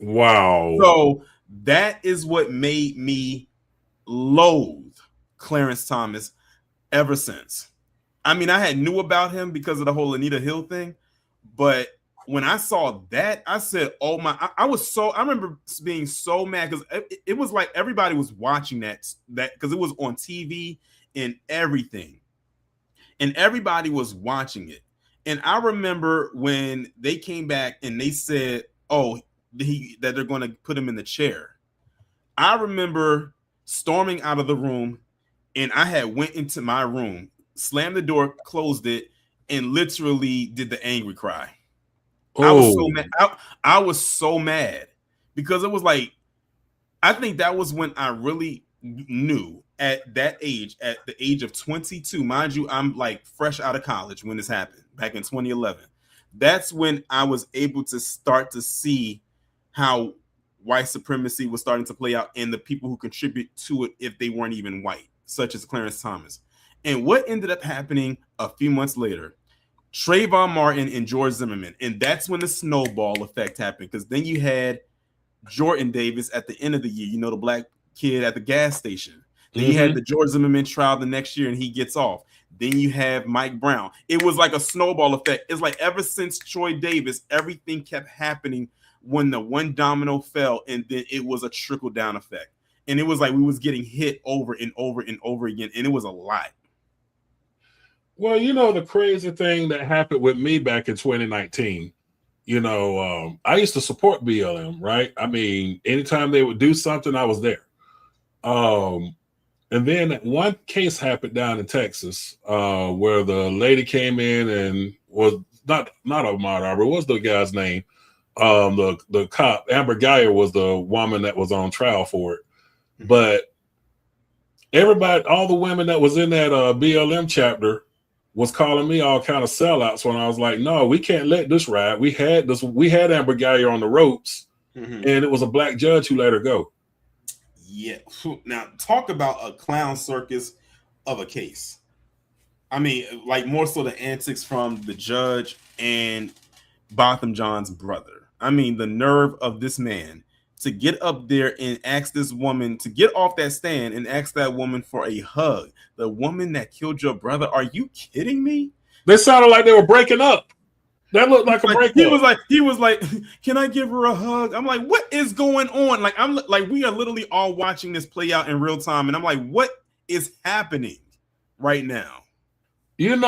Wow. So that is what made me loathe Clarence Thomas ever since. I mean, I had knew about him because of the whole Anita Hill thing, but when I saw that, I said, "Oh my!" I was so. I remember being so mad because it was like everybody was watching that because it was on TV and everything, and everybody was watching it. And I remember when they came back and they said, "Oh, that they're going to put him in the chair." I remember storming out of the room, and I had went into my room, slammed the door, closed it, and literally did the angry cry. I was so Oh, mad. I was so mad because it was like I think that was when I really knew at that age, at the age of 22, mind you, I'm like fresh out of college when this happened back in 2011. That's when I was able to start to see how white supremacy was starting to play out and the people who contribute to it if they weren't even white, such as Clarence Thomas. And what ended up happening a few months later, Trayvon Martin and George Zimmerman. And that's when the snowball effect happened because then you had Jordan Davis at the end of the year, the black kid at the gas station. Then you had the George Zimmerman trial the next year and he gets off. Then you have Mike Brown. It was like a snowball effect. It's like ever since Troy Davis, everything kept happening when the one domino fell, and then it was a trickle down effect. And it was like we was getting hit over and over and over again, and it was a lot. well, the crazy thing that happened with me back in 2019. I used to support BLM, right? I mean, anytime they would do something, I was there. Um, and then one case happened down in Texas, where the lady came in and was not Ahmaud Arbery. What's the guy's name? The cop Amber Geyer was the woman that was on trial for it. But everybody, all the women that was in that BLM chapter was calling me all kind of sellouts when I was like, no, we can't let this ride. We had Amber Geyer on the ropes, and it was a black judge who let her go. Yeah. Now talk about a clown circus of a case. I mean, like more so the antics from the judge and Botham John's brother. I mean, the nerve of this man to get up there and ask this woman to get off that stand and ask that woman for a hug. The woman that killed your brother. Are you kidding me? They sounded like they were breaking up. That looked like a breakup. He was like, can I give her a hug? I'm like, what is going on? Like, I'm like, we are literally all watching this play out in real time, and I'm like, what is happening right now? And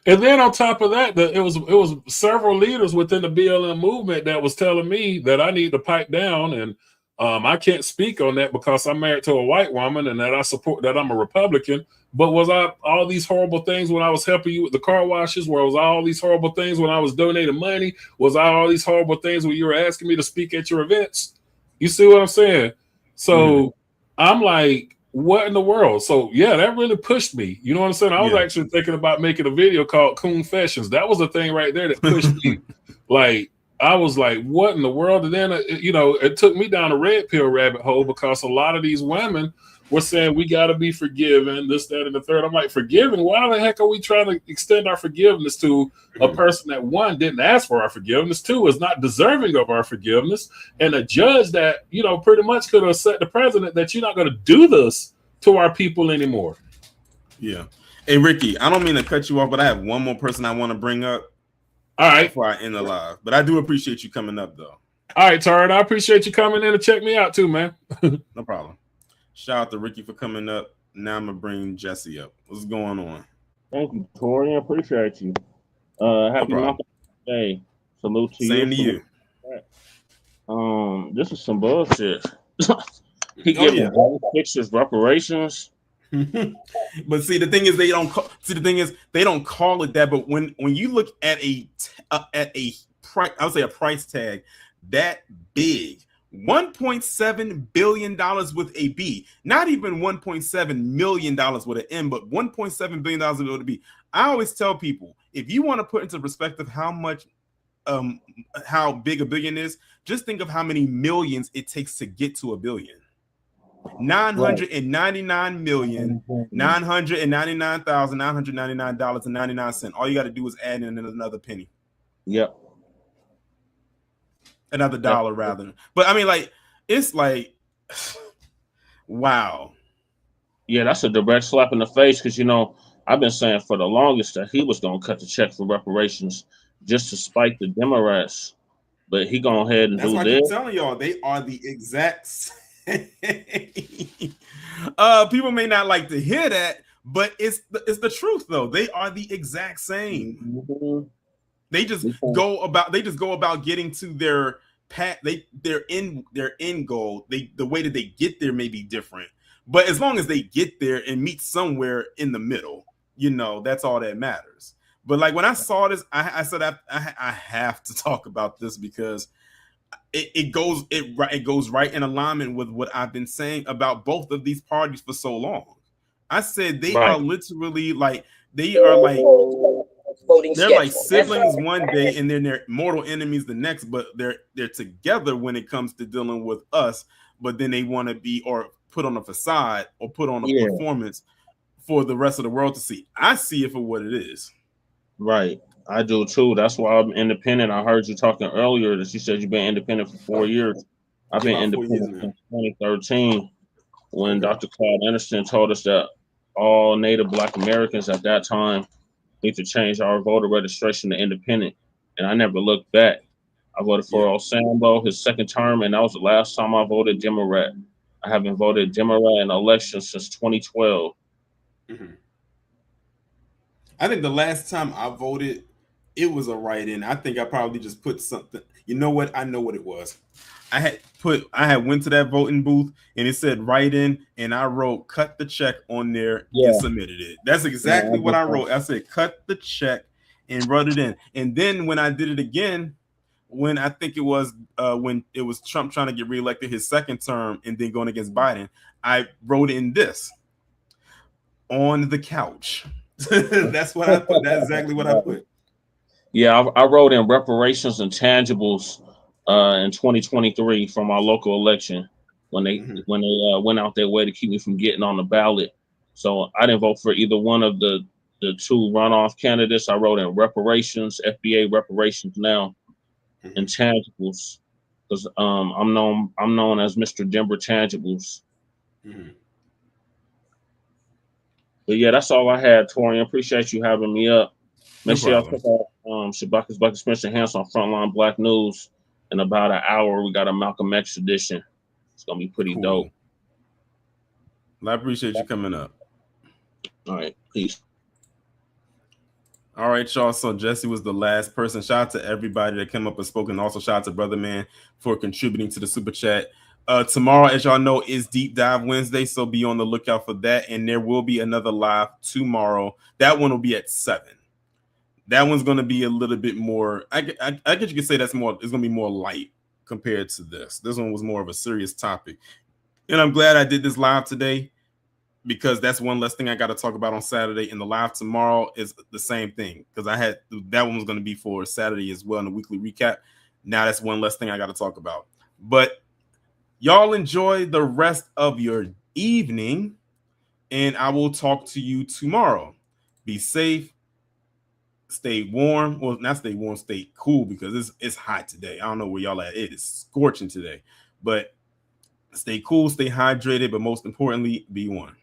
then on top of that, it was several leaders within the BLM movement that was telling me that I need to pipe down, and I can't speak on that because I'm married to a white woman and that I support that I'm a Republican. But was I all these horrible things when I was helping you with the car washes? Where was I all these horrible things when I was donating money? Was I all these horrible things when you were asking me to speak at your events? You see what I'm saying? So I'm like, what in the world? So yeah, that really pushed me. You know what I'm saying? I was actually thinking about making a video called Confessions. That was the thing right there that pushed me. Like, I was like, what in the world? And then, it took me down a red pill rabbit hole because a lot of these women were saying we got to be forgiven, this, that, and the third. I'm like, forgiven? Why the heck are we trying to extend our forgiveness to a person that, one, didn't ask for our forgiveness, two, is not deserving of our forgiveness, and a judge that, pretty much could have set the precedent that you're not going to do this to our people anymore. Yeah. Hey, Ricky, I don't mean to cut you off, but I have one more person I want to bring up. All right. Before I end the live. But I do appreciate you coming up, though. All right, Taryn, I appreciate you coming in to check me out, too, man. No problem. Shout out to Ricky for coming up. Now I'm going to bring Jesse up. What's going on? Thank you, Tori. I appreciate you. Happy Mother's Day. Salute to Same you. Same to you. This is some bullshit. He giving pictures reparations. But see, the thing is, they don't call it that. But when you look at a price, I would say a price tag that big, $1.7 billion with a B, not even $1.7 million with an M, but $1.7 billion with a B. I always tell people, if you want to put into perspective how big a billion is, just think of how many millions it takes to get to a billion. $999,999,999.99. All you got to do is add in another penny. Yep. another dollar rather. But I mean, like, it's like, wow. Yeah, that's a direct slap in the face because, I've been saying for the longest that he was going to cut the check for reparations just to spite the Democrats. But he going ahead and That's do why I this. keep telling y'all, they are the exact same. People may not like to hear that, but it's the truth though. They are the exact same. Mm-hmm. They just go about getting to their their end goal. The way that they get there may be different, but as long as they get there and meet somewhere in the middle, that's all that matters. But like when I saw this, I said I have to talk about this because it goes right in alignment with what I've been saying about both of these parties for so long. I said they are literally like they're like siblings one day and then they're mortal enemies the next, but they're together when it comes to dealing with us, but then they want to be or put on a facade or put on a performance for the rest of the world to see. I see it for what it is. Right. I do too. That's why I'm independent. I heard you talking earlier that you said you've been independent for 4 years. I've been independent since 2013 when Dr. Claude Anderson told us that all Native Black Americans at that time need to change our voter registration to independent. And I never looked back. I voted for Osambo his second term, and that was the last time I voted Democrat. I haven't voted Democrat in elections since 2012. Mm-hmm. I think the last time I voted, it was a write-in. I think I probably just put something. You know what? I know what it was. I had went to that voting booth and it said write-in, and I wrote "cut the check" on there and submitted it. That's exactly what I wrote. I said "cut the check" and wrote it in. And then when I did it again, when I think it was when it was Trump trying to get reelected his second term and then going against Biden, I wrote in this on the couch. That's what I put. That's exactly what I put. Yeah, I wrote in reparations and tangibles in 2023 from our local election when they went out their way to keep me from getting on the ballot. So I didn't vote for either one of the two runoff candidates. I wrote in reparations, FBA reparations now, and tangibles because I'm known as Mr. Denver Tangibles. But yeah, that's all I had, Torian. Appreciate you having me up. Make sure y'all check out Shabaka's Black Spencer Hands on Frontline Black News. In about an hour, we got a Malcolm X edition. It's gonna be pretty dope. Well, I appreciate you coming up. All right, peace. All right, y'all. So Jesse was the last person. Shout out to everybody that came up and spoke, and also shout out to Brother Man for contributing to the super chat. Tomorrow, as y'all know, is Deep Dive Wednesday, so be on the lookout for that. And there will be another live tomorrow. That one will be at 7. That one's going to be a little bit more. I guess you could say that's more. It's going to be more light compared to this. This one was more of a serious topic, and I'm glad I did this live today because that's one less thing I got to talk about on Saturday. And the live tomorrow is the same thing because I had that one was going to be for Saturday as well in the weekly recap. Now that's one less thing I got to talk about. But y'all enjoy the rest of your evening, and I will talk to you tomorrow. Be safe. Stay warm. Well, not stay warm, stay cool because it's hot today. I don't know where y'all at. It is scorching today. But stay cool, stay hydrated, but most importantly, be one.